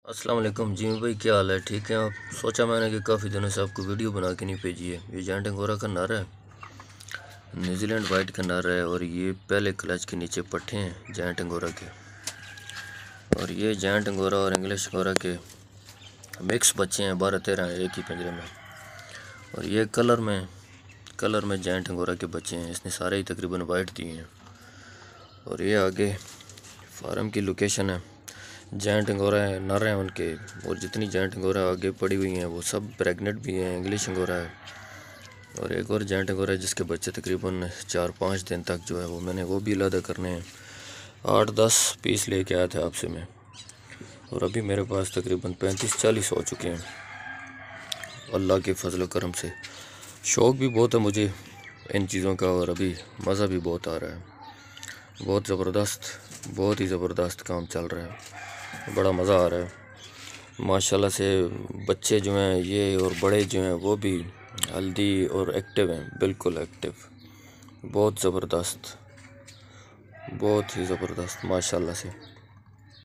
अस्सलाम वालेकुम जी भाई, क्या हाल है? ठीक है आप? सोचा मैंने कि काफ़ी दिनों से आपको वीडियो बना के नहीं भेजी है। ये जायंट अंगोरा का नर है, न्यूजीलैंड वाइट का नर है, और ये पहले क्लच के नीचे पट्टे हैं जायंट अंगोरा के। और ये जायंट अंगोरा और इंग्लिश अंगोरा के मिक्स बच्चे हैं, 12-13 हैं एक ही पिंजरे में। और ये कलर में जायंट अंगोरा के बच्चे हैं। इसने सारे ही तकरीबन वाइट दिए हैं। और ये आगे फार्म की लोकेशन है। जायंट अंगोरा है, नर हैं उनके, और जितनी जायंट अंगोरा आगे पड़ी हुई हैं वो सब प्रेग्नेंट भी हैं। इंग्लिश अंगोरा है, और एक और जायंट अंगोरा है जिसके बच्चे तकरीबन 4-5 दिन तक जो है मैंने वो भी अलग करने हैं। 8-10 पीस लेके आया था आपसे मैं, और अभी मेरे पास तकरीबन 35-40 हो चुके हैं अल्लाह के फजल करम से। शौक़ भी बहुत है मुझे इन चीज़ों का, और अभी मज़ा भी बहुत आ रहा है। बहुत ही ज़बरदस्त काम चल रहा है, बड़ा मज़ा आ रहा है माशाल्लाह से। बच्चे जो हैं ये और बड़े जो हैं वो भी हेल्दी और एक्टिव हैं, बिल्कुल एक्टिव। बहुत ही ज़बरदस्त माशाल्लाह से।